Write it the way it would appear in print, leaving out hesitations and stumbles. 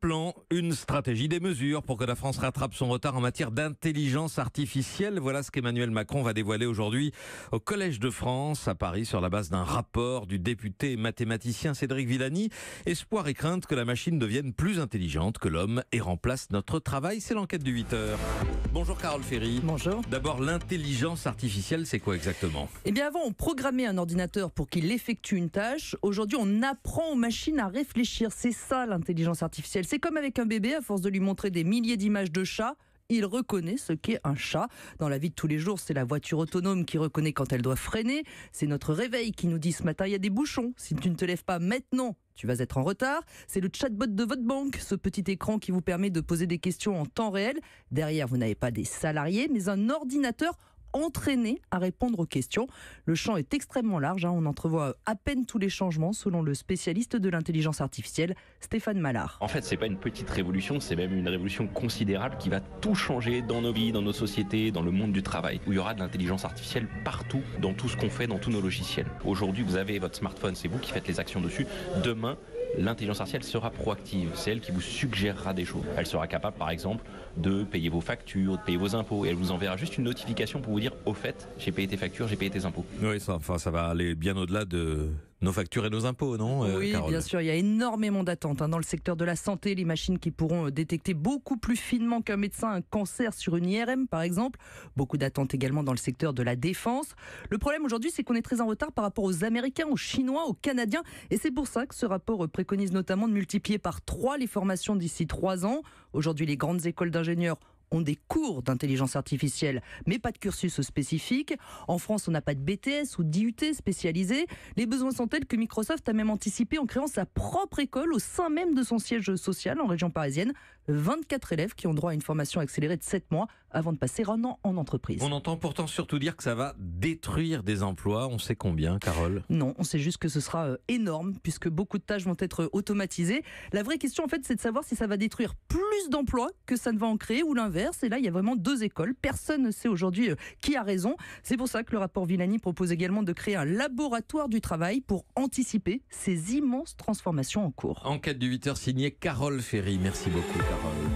plan, une stratégie, des mesures pour que la France rattrape son retard en matière d'intelligence artificielle. Voilà ce qu'Emmanuel Macron va dévoiler aujourd'hui au Collège de France à Paris sur la base d'un rapport du député et mathématicien Cédric Villani. Espoir et crainte que la machine devienne plus intelligente que l'homme et remplace notre travail. C'est l'enquête du 8h. Bonjour Carole Ferry. Bonjour. D'abord, l'intelligence artificielle, c'est quoi exactement ? Eh bien avant, on programmait un ordinateur pour qu'il effectue une tâche. Aujourd'hui, on apprend aux machines à réfléchir. C'est ça l'intelligence artificielle. C'est comme avec un bébé, à force de lui montrer des milliers d'images de chats, il reconnaît ce qu'est un chat. Dans la vie de tous les jours, c'est la voiture autonome qui reconnaît quand elle doit freiner. C'est notre réveil qui nous dit ce matin, il y a des bouchons. Si tu ne te lèves pas maintenant, tu vas être en retard. C'est le chatbot de votre banque, ce petit écran qui vous permet de poser des questions en temps réel. Derrière, vous n'avez pas des salariés, mais un ordinateur entraîné à répondre aux questions. Le champ est extrêmement large, on entrevoit à peine tous les changements selon le spécialiste de l'intelligence artificielle, Stéphane Mallard. En fait, c'est pas une petite révolution, c'est même une révolution considérable qui va tout changer dans nos vies, dans nos sociétés, dans le monde du travail, où il y aura de l'intelligence artificielle partout, dans tout ce qu'on fait, dans tous nos logiciels. Aujourd'hui, vous avez votre smartphone, c'est vous qui faites les actions dessus. Demain, l'intelligence artificielle sera proactive, c'est elle qui vous suggérera des choses. Elle sera capable, par exemple, de payer vos factures, de payer vos impôts, et elle vous enverra juste une notification pour vous dire, au fait, j'ai payé tes factures, j'ai payé tes impôts. Oui, ça va aller bien au-delà de nos factures et nos impôts, non Oui, Carole ? bien sûr, il y a énormément d'attentes. Dans le secteur de la santé, les machines qui pourront détecter beaucoup plus finement qu'un médecin un cancer sur une IRM, par exemple. Beaucoup d'attentes également dans le secteur de la défense. Le problème aujourd'hui, c'est qu'on est très en retard par rapport aux Américains, aux Chinois, aux Canadiens. Et c'est pour ça que ce rapport préconise notamment de multiplier par 3 les formations d'ici 3 ans. Aujourd'hui, les grandes écoles d'ingénieurs ont des cours d'intelligence artificielle, mais pas de cursus spécifique. En France, on n'a pas de BTS ou d'IUT spécialisé. Les besoins sont tels que Microsoft a même anticipé en créant sa propre école au sein même de son siège social en région parisienne. 24 élèves qui ont droit à une formation accélérée de 7 mois avant de passer un an en entreprise. On entend pourtant surtout dire que ça va détruire des emplois. On sait combien, Carole ? Non, on sait juste que ce sera énorme puisque beaucoup de tâches vont être automatisées. La vraie question, en fait, c'est de savoir si ça va détruire plus d'emplois que ça ne va en créer ou l'inverse. Et là, il y a vraiment 2 écoles. Personne ne sait aujourd'hui qui a raison. C'est pour ça que le rapport Villani propose également de créer un laboratoire du travail pour anticiper ces immenses transformations en cours. Enquête du 8h signée Carole Ferry. Merci beaucoup, Carole.